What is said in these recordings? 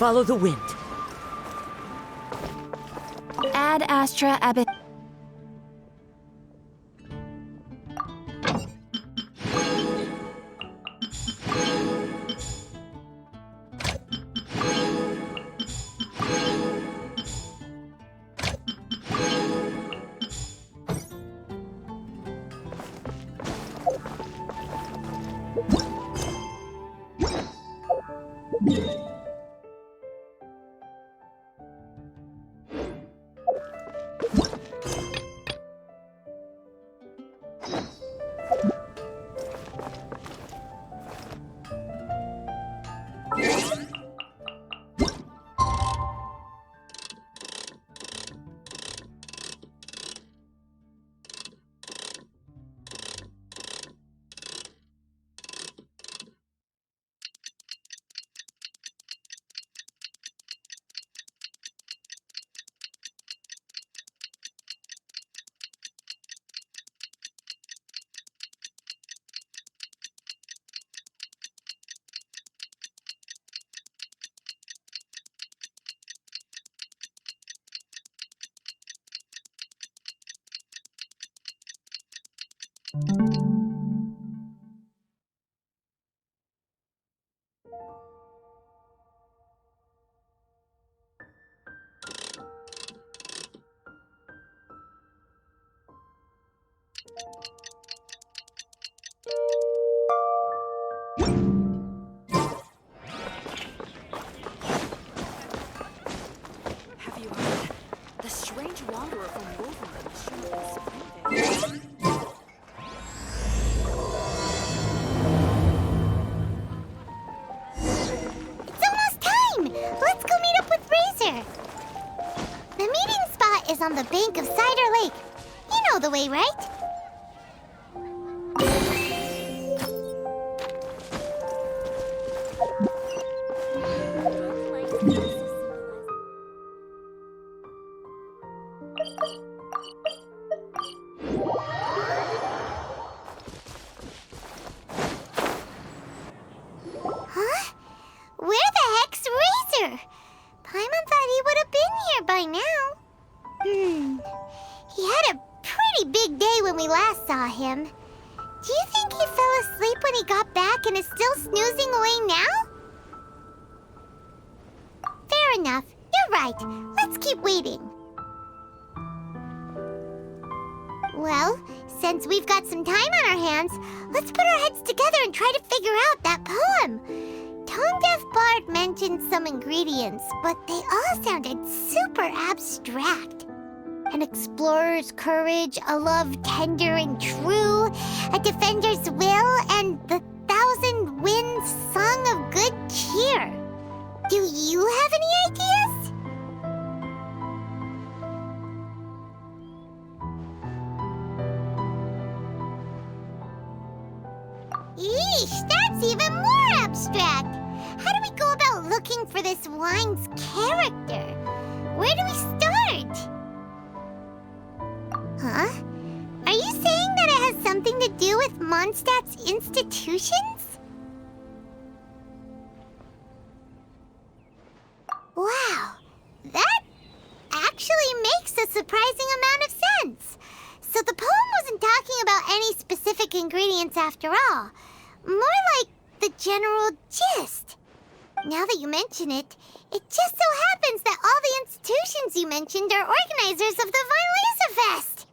follow the wind. Ad Astra Abbot. Have you heard? The strange wanderer from Wolverine showed up in Springvale. It's almost time! Let's go meet up with Razor. The meeting spot is on the bank of Cider Lake. You know the way, right? Huh? Where the heck's Razor? Paimon thought he would have been here by now. He had a pretty big day when we last saw him. Do you think he fell asleep when he got back and is still snoozing away now? Fair enough. You're right. Let's keep waiting. Well, since we've got some time on our hands, let's put our heads together and try to figure out that poem. Tone Deaf Bard mentioned some ingredients, but they all sounded super abstract. An explorer's courage, a love tender and true, a defender's will, and the thousand winds song of good cheer. Do you have any ideas? Eesh, that's even more abstract. How do we go about looking for this wine's character? Where do we start? Huh? Are you saying that it has something to do with Mondstadt's institutions? Wow, that actually makes a surprising amount of sense. So the poem wasn't talking about any specific ingredients after all. More like the general gist. Now that you mention it, it just so happens that all the institutions you mentioned are organizers of the Von Lisa Fest.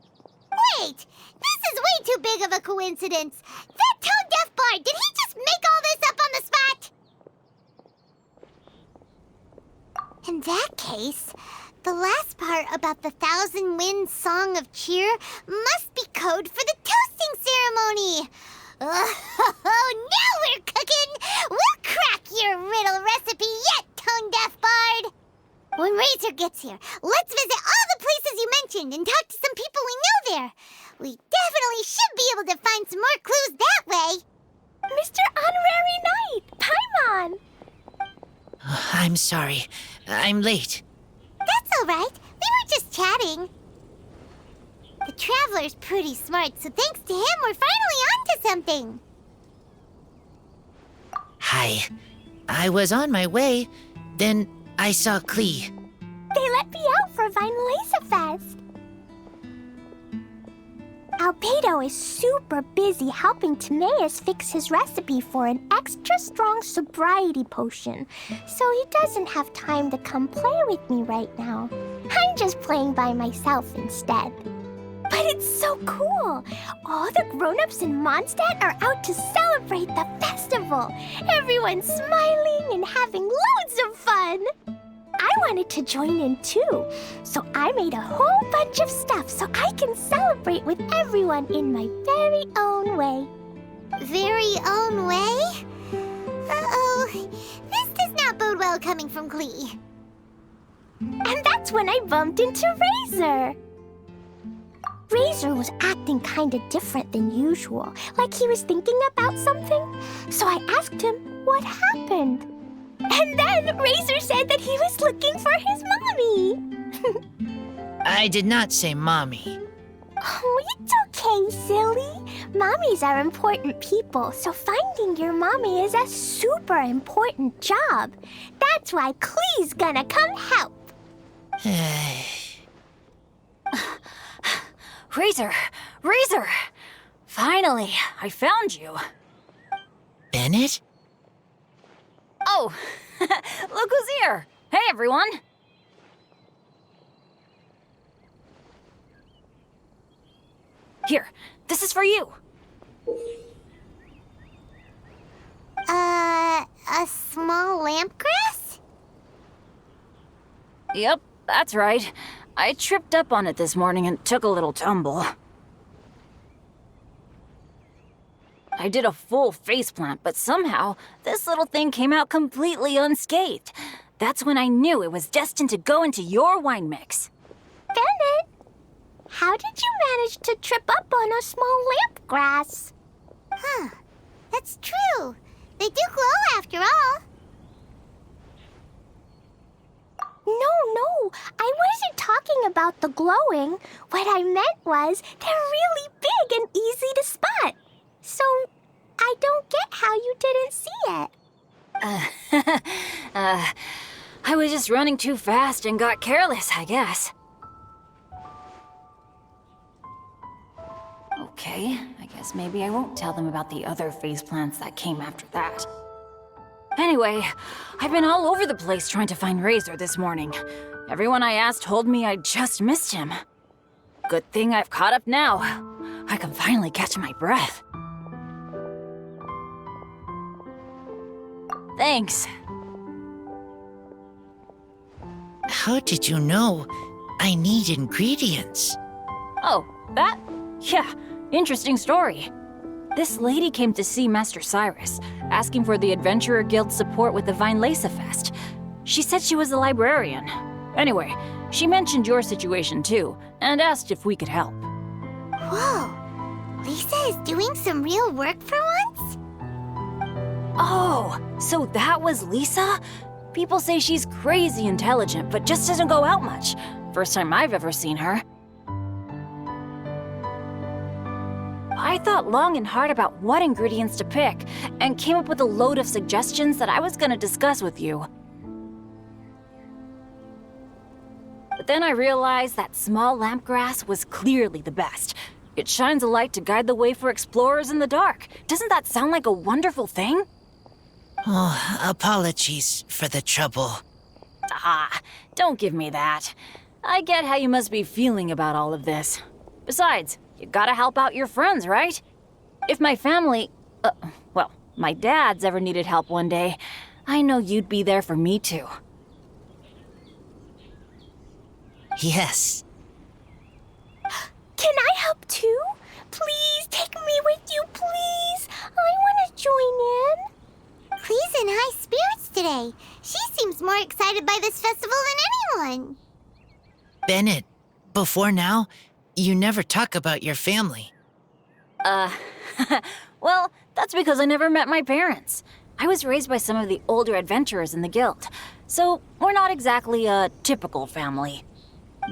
Wait, this is way too big of a coincidence. That Tone Deaf Bard, did he just make all this up on the spot? In that case, the last part about the Thousand Winds Song of Cheer must be code for the toasting ceremony. Oh, now we're cooking! We'll crack your riddle recipe yet, Tone Deaf Bard! When Razor gets here, let's visit all the places you mentioned and talk to some people we know there. We definitely should be able to find some more clues that way. Mr. Honorary Knight, Paimon! I'm sorry. I'm late. That's all right. We were just chatting. The Traveler's pretty smart, so thanks to him, we're finally onto something. Hi. I was on my way, then I saw Klee. They let me out for Fest. Albedo is super busy helping Timaeus fix his recipe for an extra strong sobriety potion, so he doesn't have time to come play with me right now. I'm just playing by myself instead. But it's so cool! All the grown-ups in Mondstadt are out to celebrate the festival. Everyone's smiling and having loads of fun. I wanted to join in too, so I made a whole bunch of stuff so I can celebrate with everyone in my very own way. Very own way? Uh-oh. This does not bode well coming from Klee. And that's when I bumped into Razor. Razor was acting kinda different than usual, like he was thinking about something. So I asked him what happened. And then Razor said that he was looking for his mommy. I did not say mommy. Oh, it's okay, silly. Mommies are important people, so finding your mommy is a super important job. That's why Klee's gonna come help. Razor! Finally, I found you. Bennett? Oh, look who's here. Hey, everyone. Here, this is for you. A small lampgrass? Yep, that's right. I tripped up on it this morning and took a little tumble. I did a full faceplant, but somehow this little thing came out completely unscathed. That's when I knew it was destined to go into your wine mix. Bennett, how did you manage to trip up on a small lamp grass? Huh. That's true. They do glow after all. No, I wasn't talking about the glowing. What I meant was they're really big and easy to spot. So, I don't get how you didn't see it. I was just running too fast and got careless, I guess. Okay, I guess maybe I won't tell them about the other faceplants that came after that. Anyway, I've been all over the place trying to find Razor this morning. Everyone I asked told me I just missed him. Good thing I've caught up now. I can finally catch my breath. Thanks. How did you know I need ingredients? Oh, that? Yeah, interesting story. This lady came to see Master Cyrus, asking for the Adventurer Guild's support with the Fest. She said she was a librarian. Anyway, she mentioned your situation too, and asked if we could help. Whoa. Lisa is doing some real work for once? Oh, so that was Lisa? People say she's crazy intelligent, but just doesn't go out much. First time I've ever seen her. I thought long and hard about what ingredients to pick, and came up with a load of suggestions that I was gonna discuss with you. But then I realized that small lampgrass was clearly the best. It shines a light to guide the way for explorers in the dark. Doesn't that sound like a wonderful thing? Oh, apologies for the trouble. Ah, don't give me that. I get how you must be feeling about all of this. Besides, you gotta help out your friends, right? If my family, well, my dad's ever needed help one day, I know you'd be there for me too. Yes. Can I help too? Please take me with you, please. I want to join in. Klee's in high spirits today. She seems more excited by this festival than anyone. Bennett, before now, you never talk about your family. Well, that's because I never met my parents. I was raised by some of the older adventurers in the guild, so we're not exactly a typical family.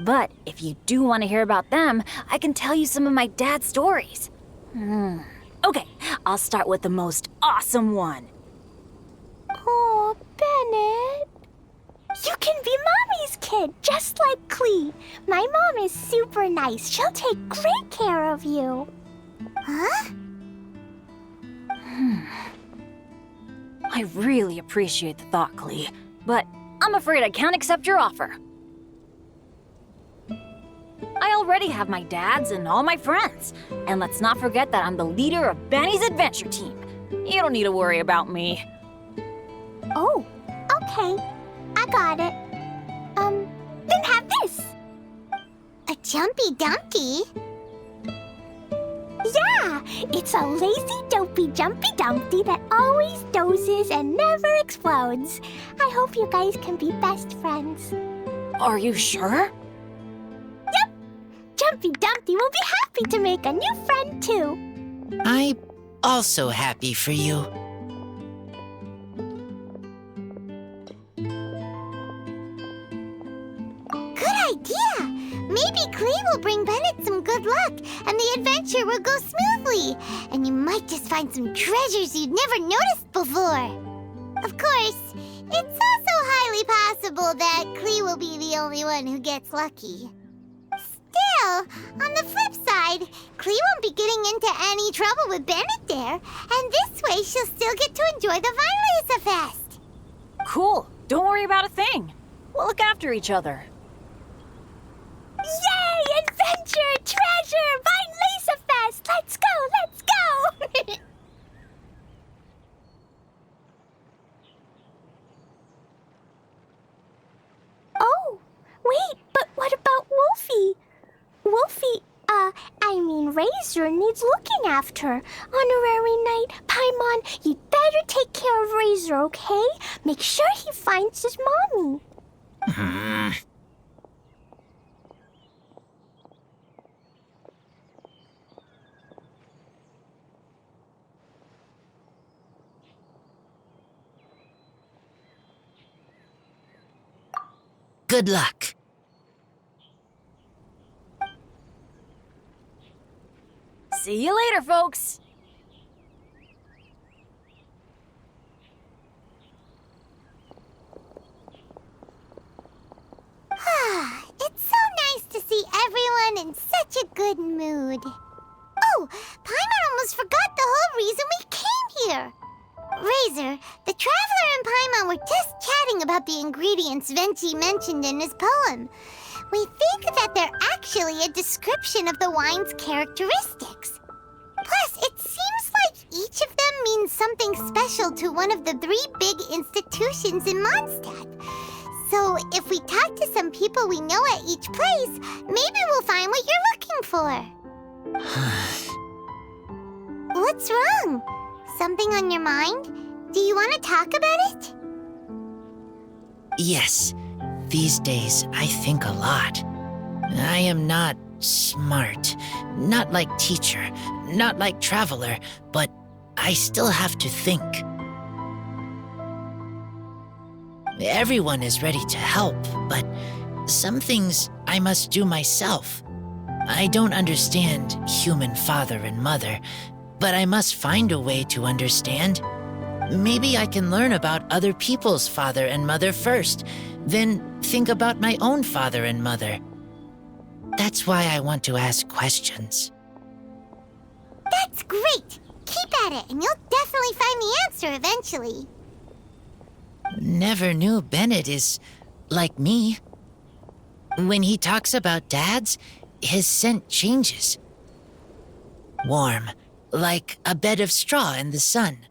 But if you do want to hear about them, I can tell you some of my dad's stories. Okay, I'll start with the most awesome one. Oh, Bennett. You can be Mommy's kid, just like Klee. My mom is super nice. She'll take great care of you. Huh? I really appreciate the thought, Klee, but I'm afraid I can't accept your offer. I already have my dads and all my friends. And let's not forget that I'm the leader of Benny's adventure team. You don't need to worry about me. Oh, okay. I got it. Then have this. A Jumpy Dumpty? Yeah, it's a lazy, dopey, jumpy dumpty that always dozes and never explodes. I hope you guys can be best friends. Are you sure? Yep, Jumpy Dumpty will be happy to make a new friend too. I'm also happy for you. Good idea! Maybe Klee will bring Bennett some good luck, and the adventure will go smoothly. And you might just find some treasures you'd never noticed before. Of course, it's also highly possible that Klee will be the only one who gets lucky. Still, on the flip side, Klee won't be getting into any trouble with Bennett there, and this way she'll still get to enjoy the Vine Fest. Cool. Don't worry about a thing. We'll look after each other. Yay! Adventure! Treasure! Vine Fest! Let's go! Let's go! Oh, wait, but what about Wolfie? Wolfie, Razor needs looking after. Honorary Knight, Paimon, you'd better take care of Razor, okay? Make sure he finds his mommy. Good luck. See you later, folks. It's so nice to see everyone in such a good mood. Oh, Paimon almost forgot the whole reason we came here. Razor, the Traveler and Paimon were just chatting about the ingredients Venchi mentioned in his poem. We think that they're actually a description of the wine's characteristics. Plus, it seems like each of them means something special to one of the 3 big institutions in Mondstadt. So, if we talk to some people we know at each place, maybe we'll find what you're looking for. What's wrong? Something on your mind? Do you want to talk about it? Yes, these days I think a lot. I am not smart, not like teacher, not like Traveler, but I still have to think. Everyone is ready to help, but some things I must do myself. I don't understand human father and mother, but I must find a way to understand. Maybe I can learn about other people's father and mother first, then think about my own father and mother. That's why I want to ask questions. That's great! Keep at it, and you'll definitely find the answer eventually. Never knew Bennett is like me. When he talks about dads, his scent changes. Warm, like a bed of straw in the sun.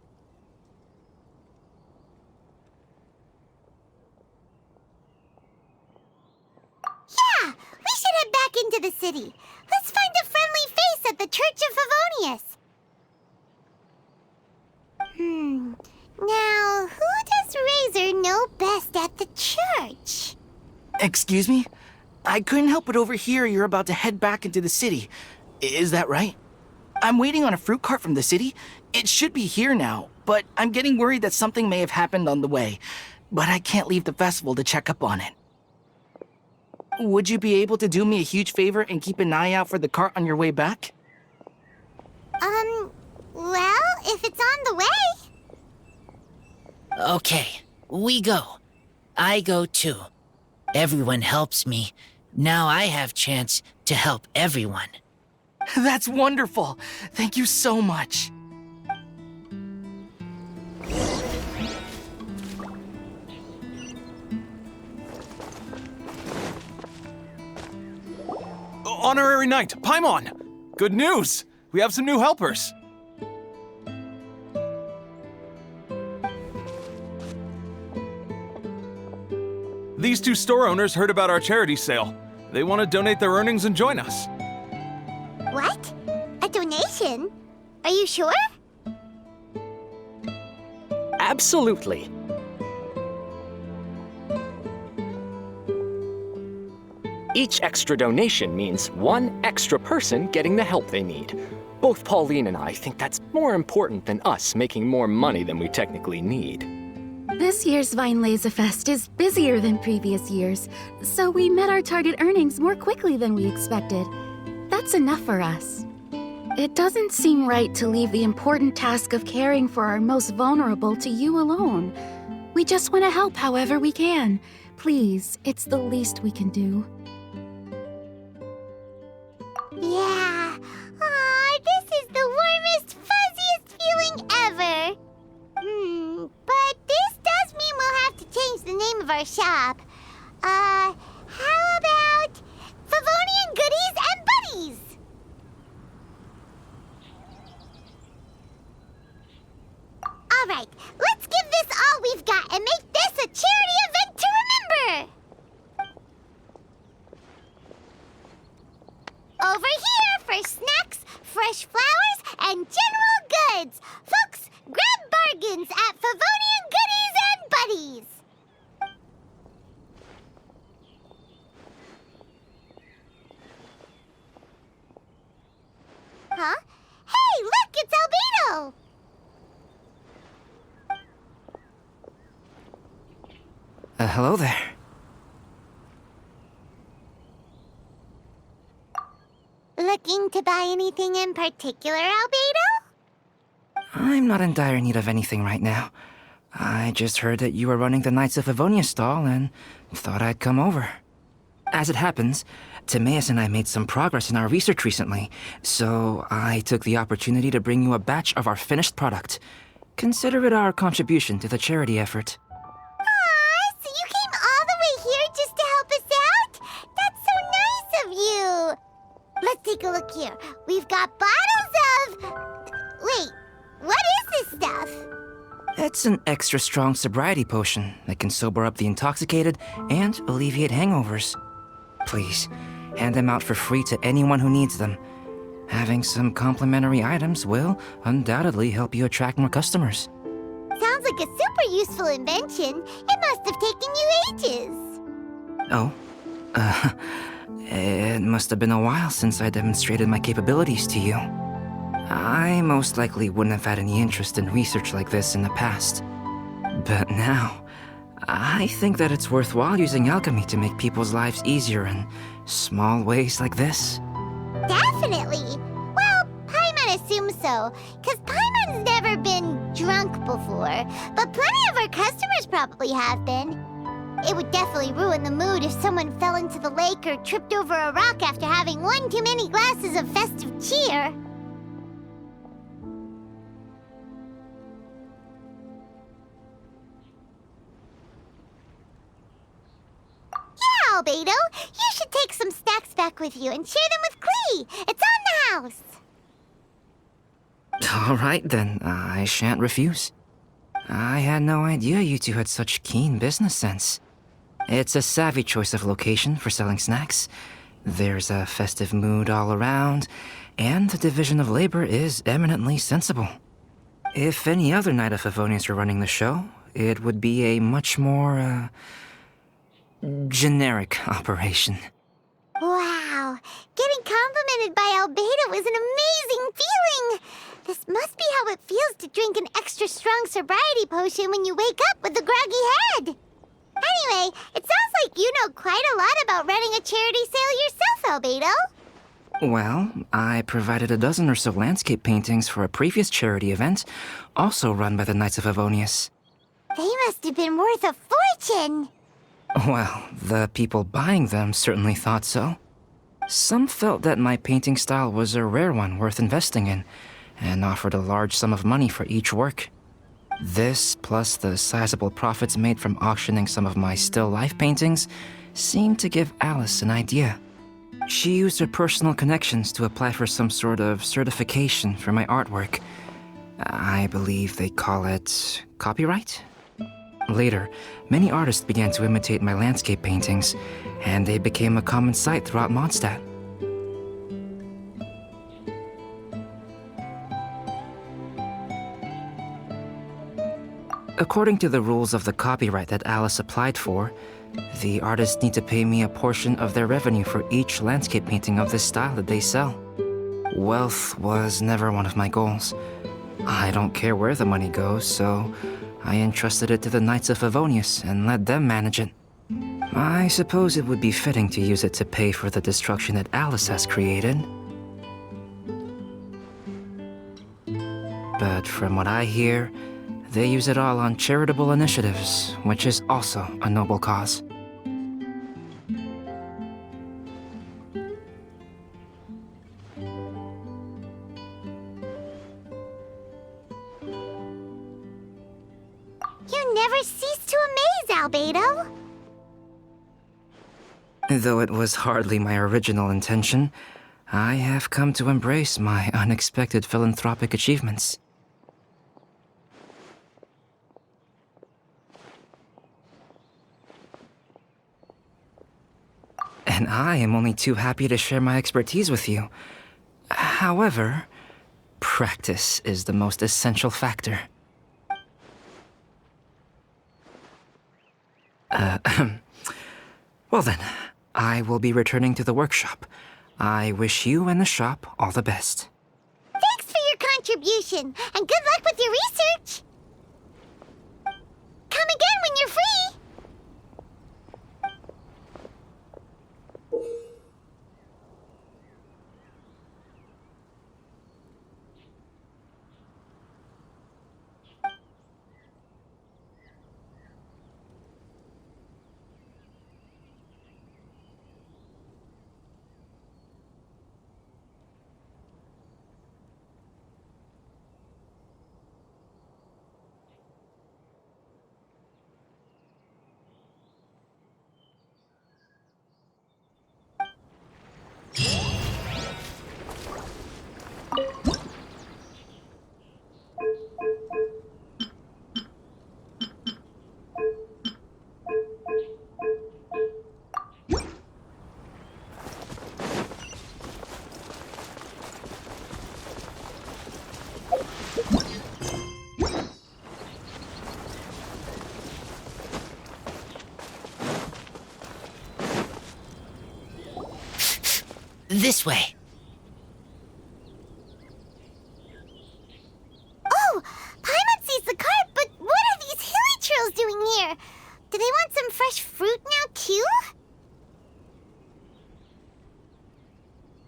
Yeah, we should head back into the city. Let's find a friendly face at the Church of Favonius. Now, who does Razor know best at the church? Excuse me? I couldn't help but overhear you're about to head back into the city. Is that right? I'm waiting on a fruit cart from the city. It should be here now, but I'm getting worried that something may have happened on the way. But I can't leave the festival to check up on it. Would you be able to do me a huge favor and keep an eye out for the cart on your way back? Well, if it's on the way. Okay, we go. I go too. Everyone helps me. Now I have chance to help everyone. That's wonderful. Thank you so much. Honorary Knight, Paimon! Good news! We have some new helpers. These two store owners heard about our charity sale. They want to donate their earnings and join us. What? A donation? Are you sure? Absolutely. Each extra donation means one extra person getting the help they need. Both Pauline and I think that's more important than us making more money than we technically need. This year's Vine Laser Fest is busier than previous years, so we met our target earnings more quickly than we expected. That's enough for us. It doesn't seem right to leave the important task of caring for our most vulnerable to you alone. We just want to help however we can. Please, it's the least we can do. Yeah. Aw, this is the warmest, fuzziest feeling ever. But this does mean we'll have to change the name of our shop. How about Favonian Goodies and Buddies? All right, let's give this all we've got and make this a charity event to remember. Over here for snacks, fresh flowers, and general goods. Folks, grab bargains at Favonian Goodies and Buddies. Huh? Hey, look, it's Albedo! Hello there. Looking to buy anything in particular, Albedo? I'm not in dire need of anything right now. I just heard that you were running the Knights of Livonia stall and thought I'd come over. As it happens, Timaeus and I made some progress in our research recently, so I took the opportunity to bring you a batch of our finished product. Consider it our contribution to the charity effort. Aw, so you came all the way here just to help us out? That's so nice of you! Let's take a look here. We've got bottles of... Wait, what is this stuff? It's an extra strong sobriety potion that can sober up the intoxicated and alleviate hangovers. Please, hand them out for free to anyone who needs them. Having some complimentary items will undoubtedly help you attract more customers. Sounds like a super useful invention. It must have taken you ages. Oh? It must have been a while since I demonstrated my capabilities to you. I most likely wouldn't have had any interest in research like this in the past. But now, I think that it's worthwhile using alchemy to make people's lives easier in small ways like this. Definitely. Well, Paimon assumes so, because Paimon's never been drunk before, but plenty of our customers probably have been. It would definitely ruin the mood if someone fell into the lake or tripped over a rock after having one too many glasses of festive cheer. Yeah, Albedo, you should take some snacks back with you and share them with Klee. It's on the house. All right then, I shan't refuse. I had no idea you two had such keen business sense. It's a savvy choice of location for selling snacks. There's a festive mood all around, and the division of labor is eminently sensible. If any other Knight of Favonians were running the show, it would be a much more, generic operation. Wow, getting complimented by Albedo is an amazing feeling. This must be how it feels to drink an extra strong sobriety potion when you wake up with a groggy head. Anyway, it sounds like you know quite a lot about running a charity sale yourself, Albedo. Well, I provided a dozen or so landscape paintings for a previous charity event, also run by the Knights of Favonius. They must have been worth a fortune. Well, the people buying them certainly thought so. Some felt that my painting style was a rare one worth investing in, and offered a large sum of money for each work. This, plus the sizable profits made from auctioning some of my still life paintings, seemed to give Alice an idea. She used her personal connections to apply for some sort of certification for my artwork. I believe they call it copyright? Later, many artists began to imitate my landscape paintings, and they became a common sight throughout Mondstadt. According to the rules of the copyright that Alice applied for, the artists need to pay me a portion of their revenue for each landscape painting of this style that they sell. Wealth was never one of my goals. I don't care where the money goes, so I entrusted it to the Knights of Favonius and let them manage it. I suppose it would be fitting to use it to pay for the destruction that Alice has created. But from what I hear, they use it all on charitable initiatives, which is also a noble cause. You never cease to amaze, Albedo. Though it was hardly my original intention, I have come to embrace my unexpected philanthropic achievements. And I am only too happy to share my expertise with you. However, practice is the most essential factor. Well then, I will be returning to the workshop. I wish you and the shop all the best. Thanks for your contribution, and good luck with your research. Come again when you're free. This way. Oh, Paimon sees the cart, but what are these hilly trills doing here? Do they want some fresh fruit now, too?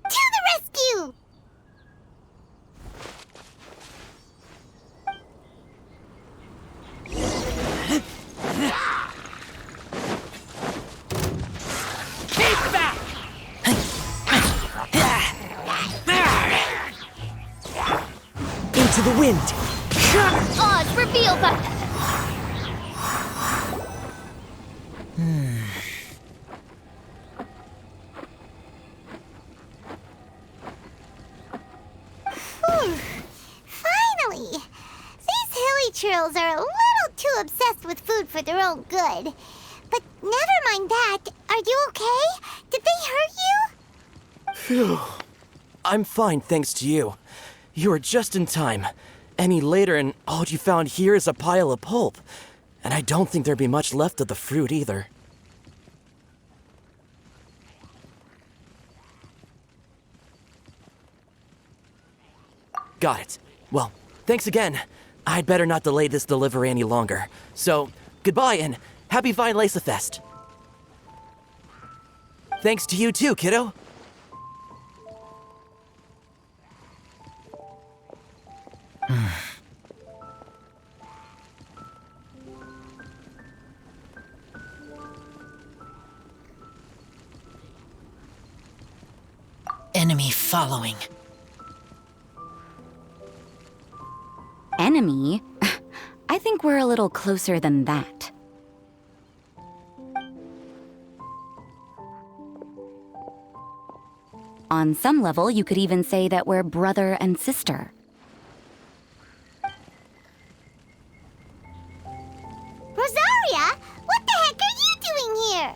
To the rescue! Into the wind! Oz, reveal that! Finally! These hilly trills are a little too obsessed with food for their own good. But never mind that. Are you okay? Did they hurt you? Phew. I'm fine, thanks to you. You were just in time. Any later and all you found here is a pile of pulp. And I don't think there'd be much left of the fruit either. Got it. Well, thanks again. I'd better not delay this delivery any longer. So, goodbye and happy Vine Lace Fest. Thanks to you too, kiddo. enemy following. Enemy? I think we're a little closer than that. On some level, you could even say that we're brother and sister. Rosaria, what the heck are you doing here?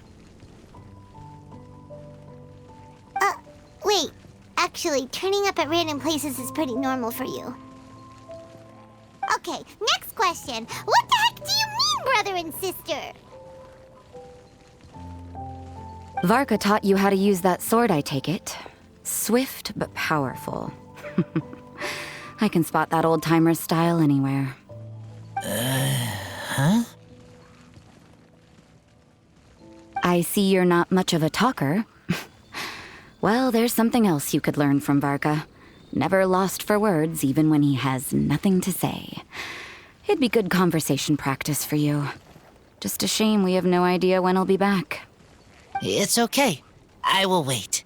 Wait. Actually, turning up at random places is pretty normal for you. Okay, next question. What the heck do you mean, brother and sister? Varka taught you how to use that sword, I take it. Swift but powerful. I can spot that old-timer's style anywhere. Huh? I see you're not much of a talker. Well, there's something else you could learn from Varka. Never lost for words, even when he has nothing to say. It'd be good conversation practice for you. Just a shame we have no idea when he'll be back. It's okay. I will wait.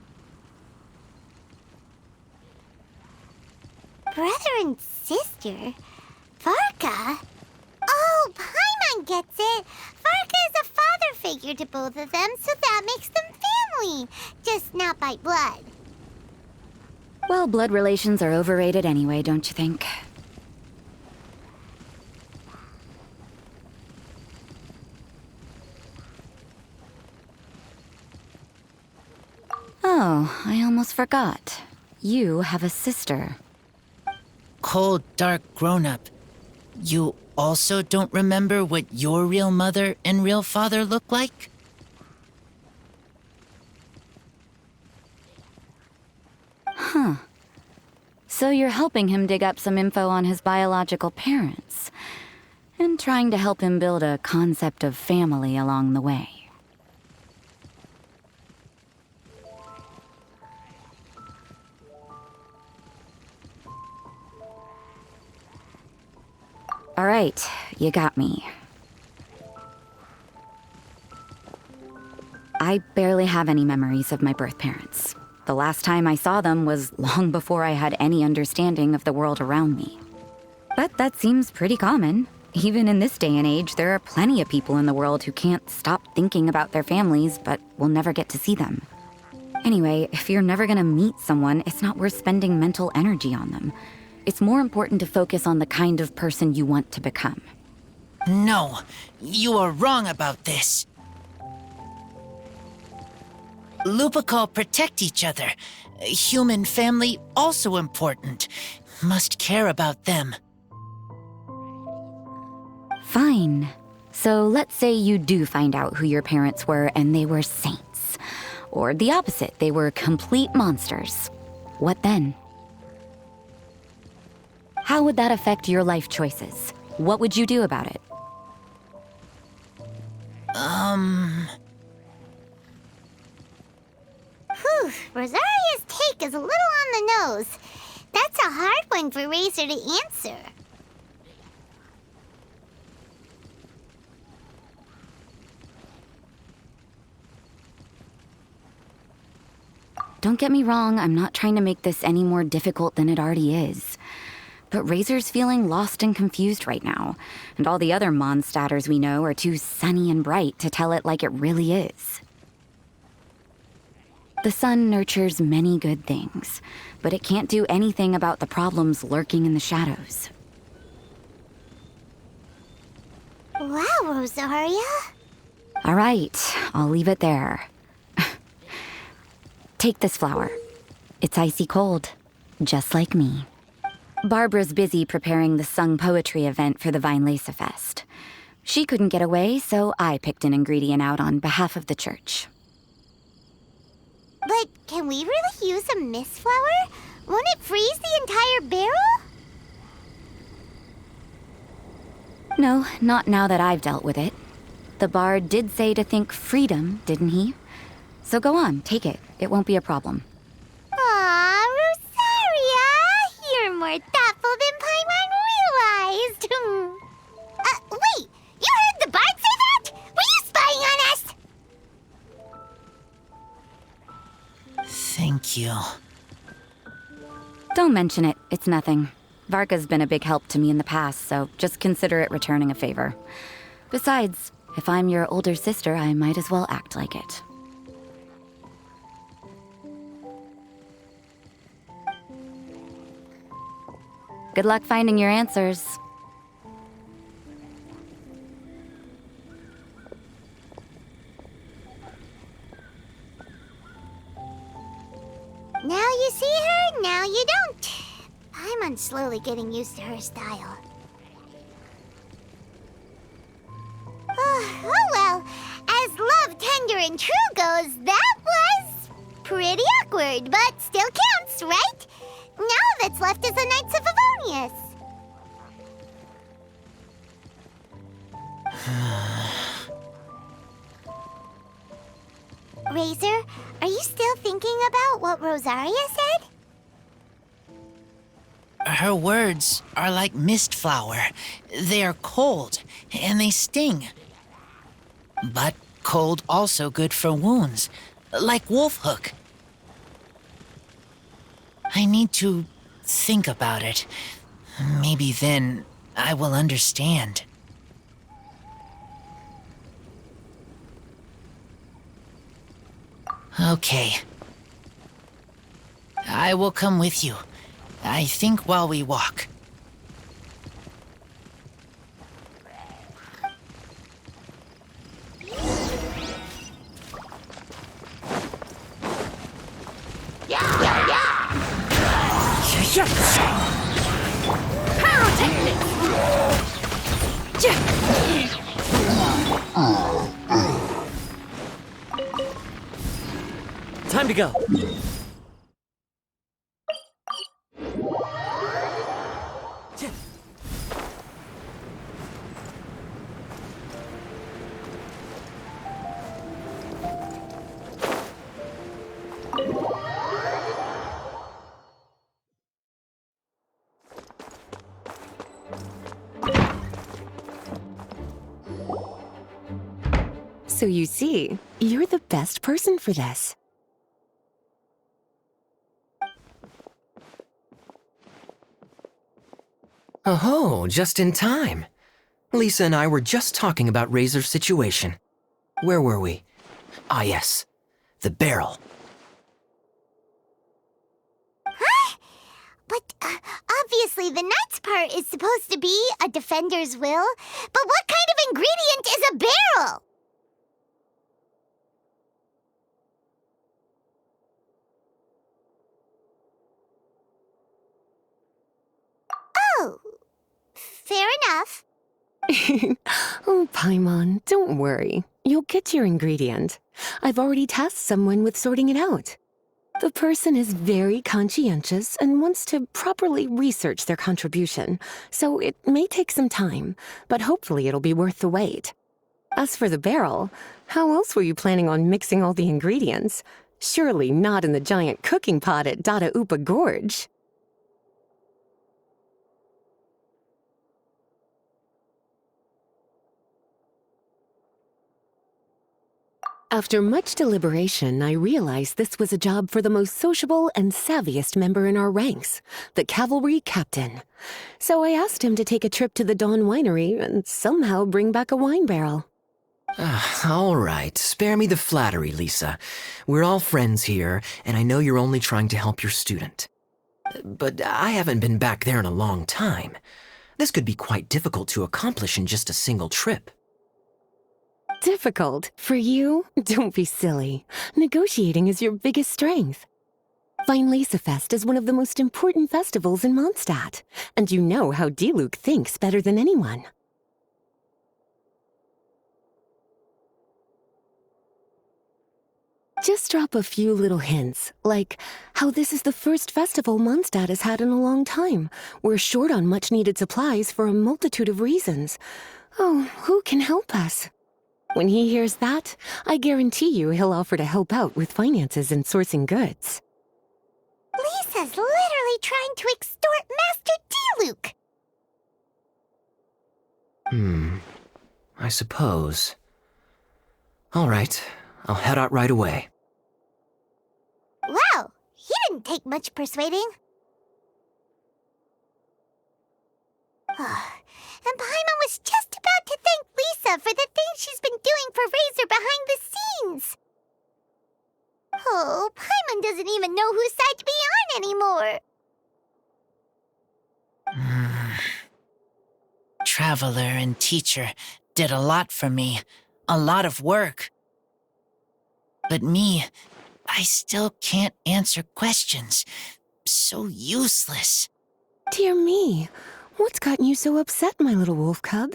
Brother and sister? Varka? Oh, Paimon gets it. Varka is a father figure to both of them, so that makes them family. Just not by blood. Well, blood relations are overrated anyway, don't you think? Oh, I almost forgot. You have a sister. Cold, dark grown-up. You also don't remember what your real mother and real father look like? Huh. So you're helping him dig up some info on his biological parents, and trying to help him build a concept of family along the way. All right, you got me. I barely have any memories of my birth parents. The last time I saw them was long before I had any understanding of the world around me. But that seems pretty common. Even in this day and age, there are plenty of people in the world who can't stop thinking about their families, but will never get to see them. Anyway, if you're never gonna meet someone, it's not worth spending mental energy on them. It's more important to focus on the kind of person you want to become. No, you are wrong about this. Lupical protect each other. Human family also important. Must care about them. Fine. So let's say you do find out who your parents were and they were saints. Or the opposite, they were complete monsters. What then? How would that affect your life choices? What would you do about it? Whew, Rosaria's take is a little on the nose. That's a hard one for Razor to answer. Don't get me wrong, I'm not trying to make this any more difficult than it already is. But Razor's feeling lost and confused right now, and all the other Mondstadters we know are too sunny and bright to tell it like it really is. The sun nurtures many good things, but it can't do anything about the problems lurking in the shadows. Wow, Rosaria. All right, I'll leave it there. Take this flower. It's icy cold, just like me. Barbara's busy preparing the sung poetry event for the Vinelesa Fest. She couldn't get away, so I picked an ingredient out on behalf of the church. But can we really use a mist flower? Won't it freeze the entire barrel? No, not now that I've dealt with it. The bard did say to think freedom, didn't he? So go on, take it. It won't be a problem. Aw, Rosaria! You're more thoughtful than Paimon realized. Wait! You heard the bard say that? Were you spying on us? Thank you. Don't mention it. It's nothing. Varka's been a big help to me in the past, so just consider it returning a favor. Besides, if I'm your older sister, I might as well act like it. Good luck finding your answers. Now you see her, now you don't. I'm slowly getting used to her style. Oh well, as love, tender, and true goes, that was pretty awkward, but still counts, right? Now all that's left is the Knights of Favonius. Razor, are you still thinking about what Rosaria said? Her words are like mist flower. They are cold, and they sting. But cold also good for wounds, like Wolfhook. I need to think about it. Maybe then I will understand. Okay. I will come with you. I think while we walk. Time to go. So you see, you're the best person for this. Oh, just in time. Lisa and I were just talking about Razor's situation. Where were we? Ah, yes. The barrel. Huh? But obviously the knight's part is supposed to be a defender's will. But what kind of ingredient is a barrel? Oh, fair enough. Oh, Paimon, don't worry. You'll get your ingredient. I've already tasked someone with sorting it out. The person is very conscientious and wants to properly research their contribution, so it may take some time, but hopefully it'll be worth the wait. As for the barrel, how else were you planning on mixing all the ingredients? Surely not in the giant cooking pot at Dada Upa Gorge. After much deliberation, I realized this was a job for the most sociable and savviest member in our ranks, the cavalry captain. So I asked him to take a trip to the Dawn Winery and somehow bring back a wine barrel. All right, spare me the flattery, Lisa. We're all friends here, and I know you're only trying to help your student. But I haven't been back there in a long time. This could be quite difficult to accomplish in just a single trip. Difficult? For you? Don't be silly. Negotiating is your biggest strength. Vinelandia Fest is one of the most important festivals in Mondstadt, and you know how Diluc thinks better than anyone. Just drop a few little hints, like how this is the first festival Mondstadt has had in a long time. We're short on much-needed supplies for a multitude of reasons. Oh, who can help us? When he hears that, I guarantee you he'll offer to help out with finances and sourcing goods. Lisa's literally trying to extort Master Diluc. I suppose. All right, I'll head out right away. Wow, he didn't take much persuading. And Paimon was just about to thank Lisa for the things she's been doing for Razor behind the scenes. Oh, Paimon doesn't even know whose side to be on anymore. Traveler and teacher did a lot for me, a lot of work. But me, I still can't answer questions. So useless. Dear me, what's gotten you so upset, my little wolf cub?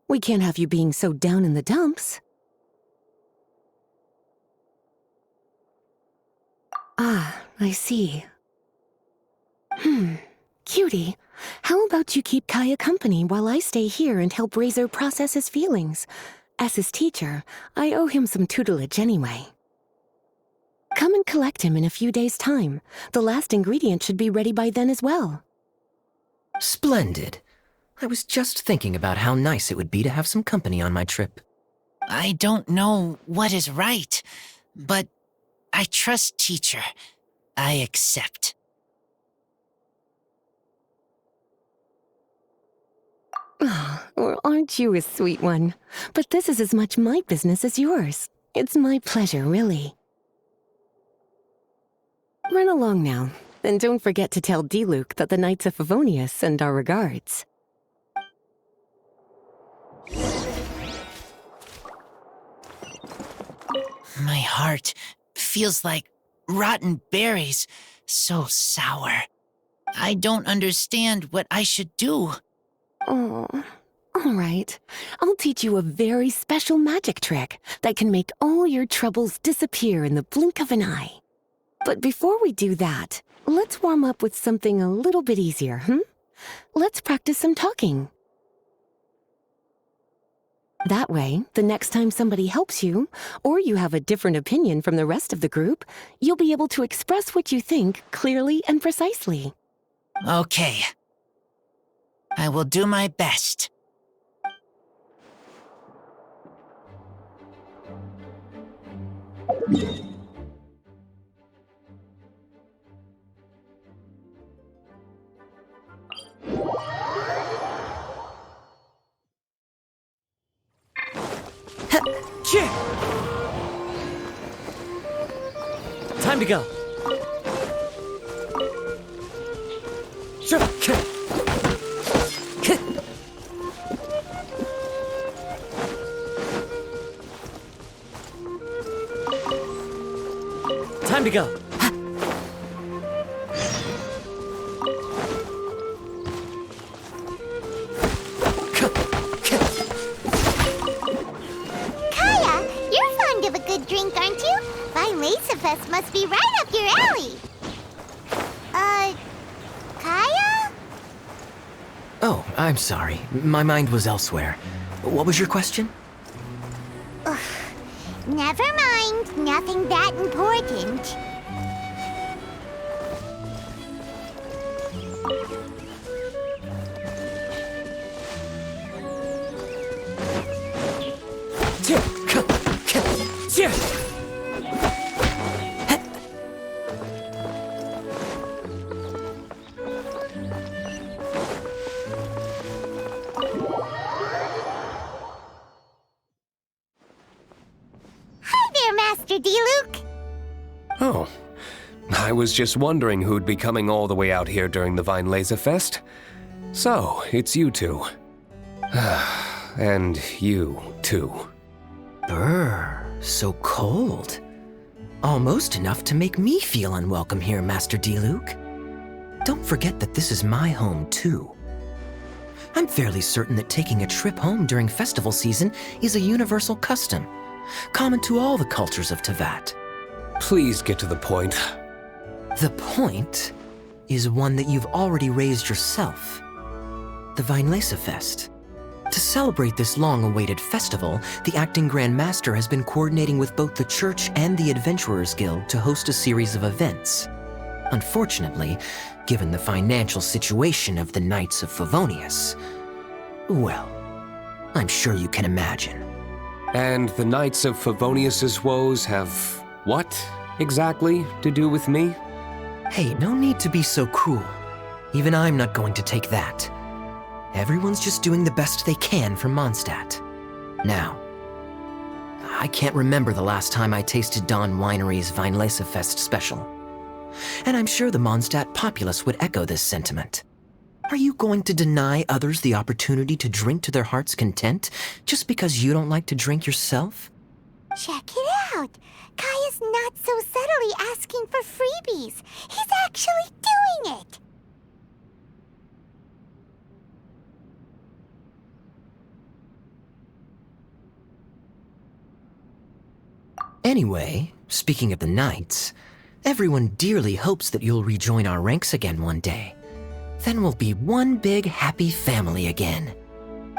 We can't have you being so down in the dumps. Ah, I see. Cutie, how about you keep Kaya company while I stay here and help Razor process his feelings? As his teacher, I owe him some tutelage anyway. Come and collect him in a few days' time. The last ingredient should be ready by then as well. Splendid. I was just thinking about how nice it would be to have some company on my trip. I don't know what is right, but I trust teacher. I accept. Well, aren't you a sweet one? But this is as much my business as yours. It's my pleasure, really. Run along now, and don't forget to tell D-Luke that the Knights of Favonius send our regards. My heart feels like rotten berries, so sour. I don't understand what I should do. Oh, all right. I'll teach you a very special magic trick that can make all your troubles disappear in the blink of an eye. But before we do that, let's warm up with something a little bit easier, Let's practice some talking. That way, the next time somebody helps you, or you have a different opinion from the rest of the group, you'll be able to express what you think clearly and precisely. Okay. I will do my best. Time to go. Time to go. Kaya, you're fond of a good drink, aren't you? Laserfest must be right up your alley. Kaya? Oh, I'm sorry. My mind was elsewhere. What was your question? Ugh. Never mind. Nothing that important. Master D-Luke? Oh, I was just wondering who'd be coming all the way out here during the Vine Laserfest. So, it's you two. And you, too. Brr, so cold. Almost enough to make me feel unwelcome here, Master D-Luke. Don't forget that this is my home, too. I'm fairly certain that taking a trip home during festival season is a universal custom, common to all the cultures of Teyvat. Please get to the point. The point is one that you've already raised yourself. The Vine Laserfest. To celebrate this long-awaited festival, the Acting Grand Master has been coordinating with both the Church and the Adventurers Guild to host a series of events. Unfortunately, given the financial situation of the Knights of Favonius, well, I'm sure you can imagine. And the Knights of Favonius's woes have what, exactly, to do with me? Hey, no need to be so cruel. Even I'm not going to take that. Everyone's just doing the best they can for Mondstadt. Now, I can't remember the last time I tasted Dawn Winery's Weinlesefest special. And I'm sure the Mondstadt populace would echo this sentiment. Are you going to deny others the opportunity to drink to their heart's content just because you don't like to drink yourself? Check it out! Kaya's not so subtly asking for freebies. He's actually doing it! Anyway, speaking of the Knights, everyone dearly hopes that you'll rejoin our ranks again one day. Then we'll be one big happy family again.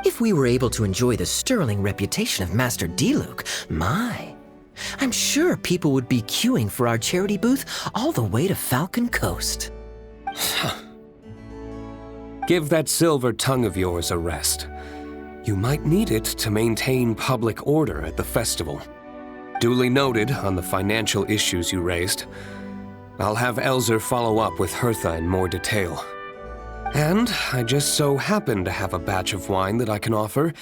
If we were able to enjoy the sterling reputation of Master Diluc, I'm sure people would be queuing for our charity booth all the way to Falcon Coast. Give that silver tongue of yours a rest. You might need it to maintain public order at the festival. Duly noted on the financial issues you raised. I'll have Elzer follow up with Hertha in more detail. And I just so happen to have a batch of wine that I can offer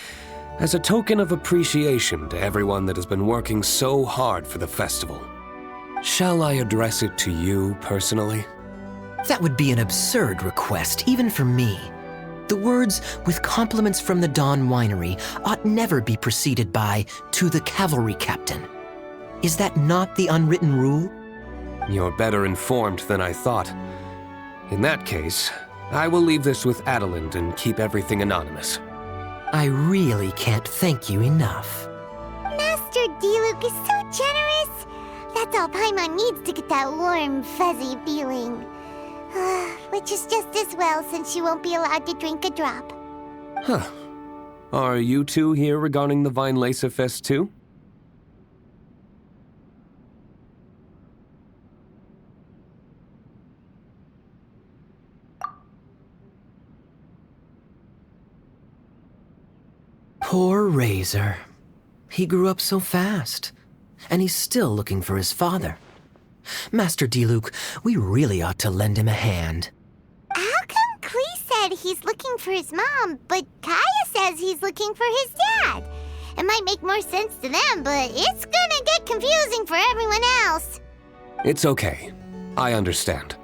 as a token of appreciation to everyone that has been working so hard for the festival. Shall I address it to you personally? That would be an absurd request, even for me. The words, with compliments from the Dawn Winery, ought never be preceded by, to the cavalry captain. Is that not the unwritten rule? You're better informed than I thought. In that case, I will leave this with Adelind and keep everything anonymous. I really can't thank you enough. Master Diluc is so generous. That's all Paimon needs to get that warm, fuzzy feeling. Which is just as well since she won't be allowed to drink a drop. Huh. Are you two here regarding the Weinlesefest too? Poor Razor. He grew up so fast, and he's still looking for his father. Master Diluc, we really ought to lend him a hand. How come Klee said he's looking for his mom, but Kaya says he's looking for his dad? It might make more sense to them, but it's gonna get confusing for everyone else. It's okay. I understand.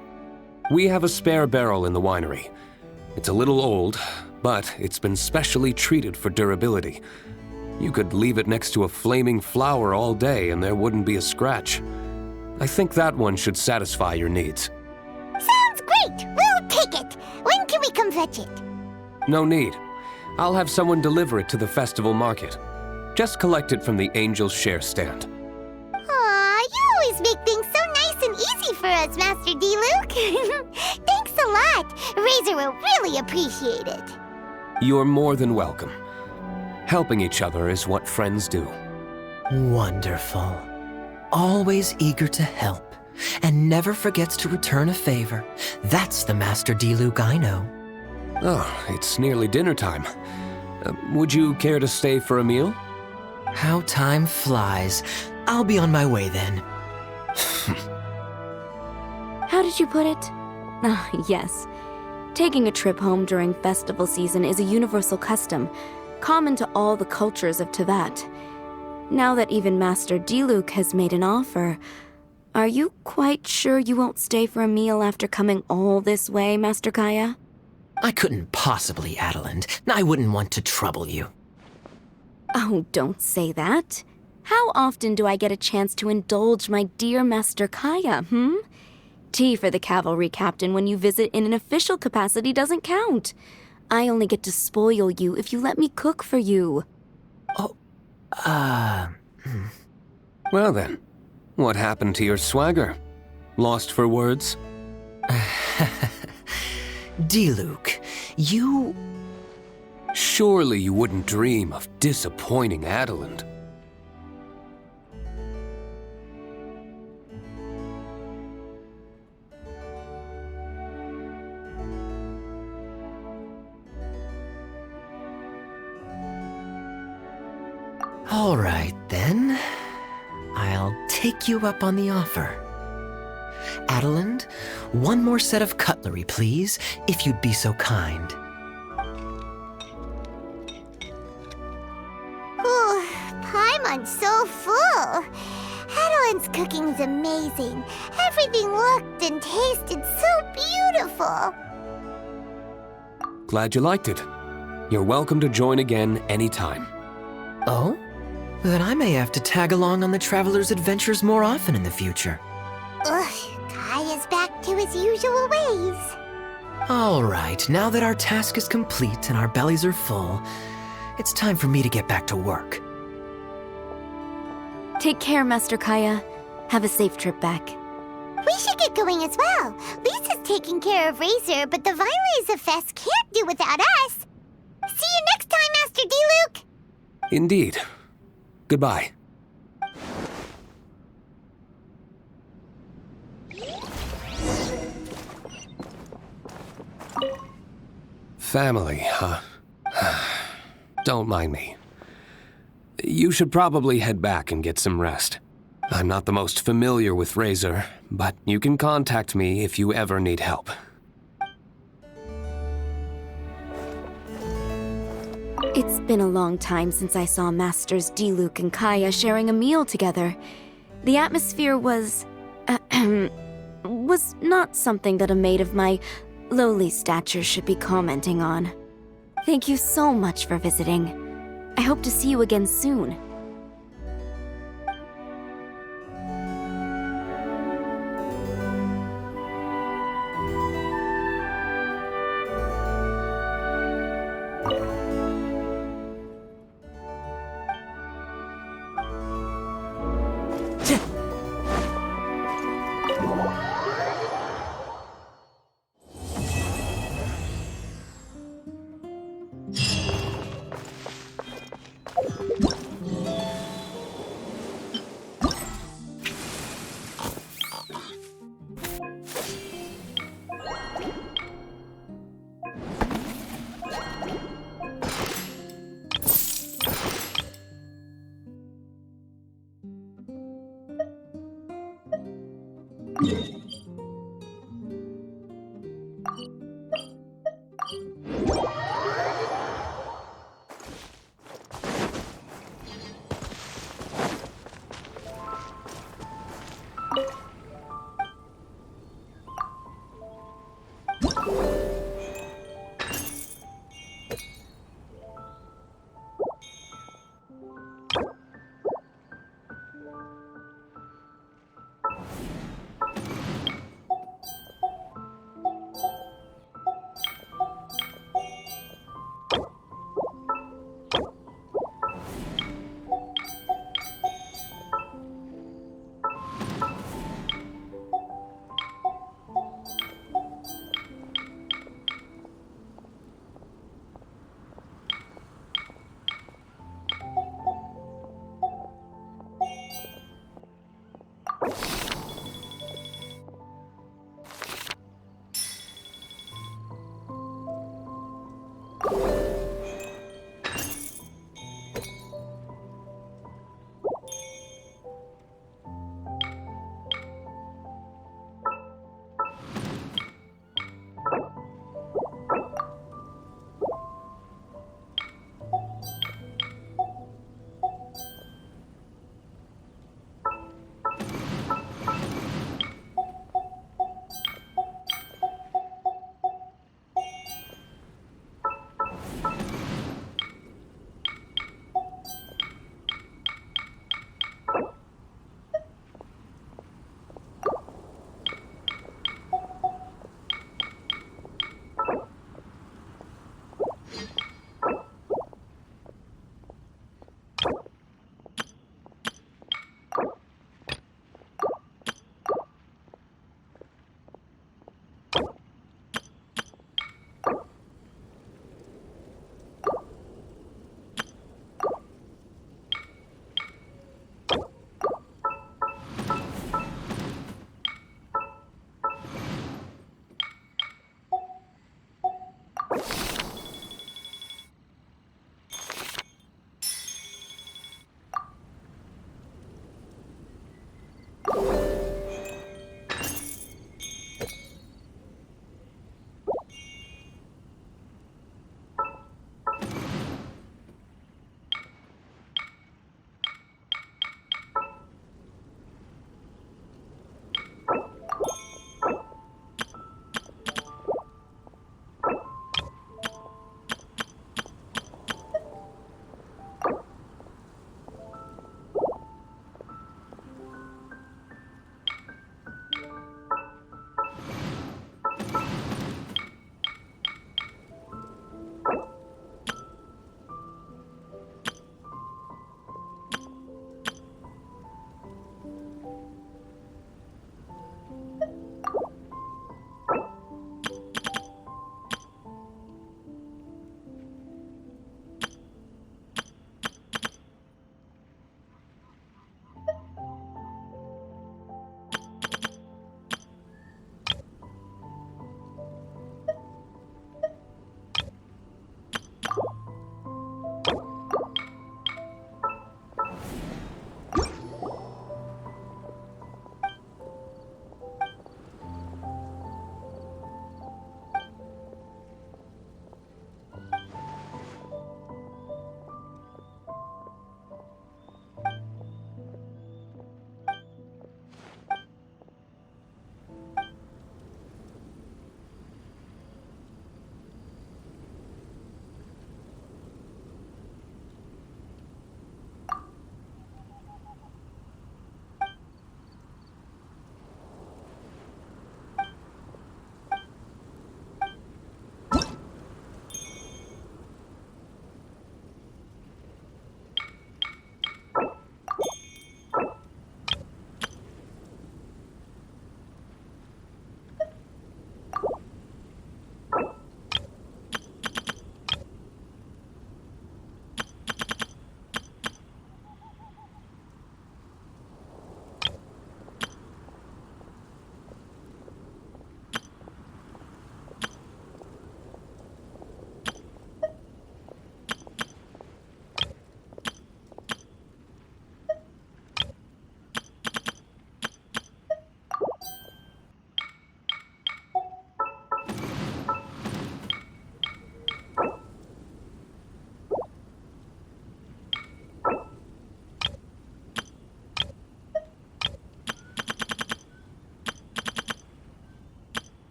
We have a spare barrel in the winery. It's a little old, but it's been specially treated for durability. You could leave it next to a flaming flower all day and there wouldn't be a scratch. I think that one should satisfy your needs. Sounds great! We'll take it! When can we come fetch it? No need. I'll have someone deliver it to the festival market. Just collect it from the Angel's Share stand. Aw, you always make things so nice and easy for us, Master Diluc. Thanks a lot. Razor will really appreciate it. You're more than welcome. Helping each other is what friends do. Wonderful. Always eager to help, and never forgets to return a favor. That's the Master Diluc I know. Oh, it's nearly dinner time. Would you care to stay for a meal? How time flies. I'll be on my way then. How did you put it? Ah, yes. Taking a trip home during festival season is a universal custom, common to all the cultures of Teyvat. Now that even Master Diluc has made an offer, are you quite sure you won't stay for a meal after coming all this way, Master Kaya? I couldn't possibly, Adelind. I wouldn't want to trouble you. Oh, don't say that. How often do I get a chance to indulge my dear Master Kaya, Tea for the cavalry captain when you visit in an official capacity doesn't count. I only get to spoil you if you let me cook for you. Well then, what happened to your swagger? Lost for words? Diluc, you... Surely you wouldn't dream of disappointing Adelind. All right, then. I'll take you up on the offer. Adelind, one more set of cutlery, please, if you'd be so kind. Paimon's so full. Adeline's cooking's amazing. Everything looked and tasted so beautiful. Glad you liked it. You're welcome to join again anytime. Oh? Then I may have to tag along on the Traveler's adventures more often in the future. Ugh, Kaya's back to his usual ways. All right, now that our task is complete and our bellies are full, it's time for me to get back to work. Take care, Master Kaya. Have a safe trip back. We should get going as well. Lisa's taking care of Razor, but the Vinelays Fest can't do without us. See you next time, Master D-Luke! Indeed. Goodbye. Family, huh? Don't mind me. You should probably head back and get some rest. I'm not the most familiar with Razor, but you can contact me if you ever need help. It's been a long time since I saw Masters D-Luke and Kaya sharing a meal together. The atmosphere was not something that a maid of my lowly stature should be commenting on. Thank you so much for visiting. I hope to see you again soon.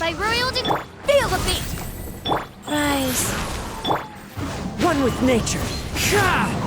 by royal feel the beat! Rise. One with nature. Ha!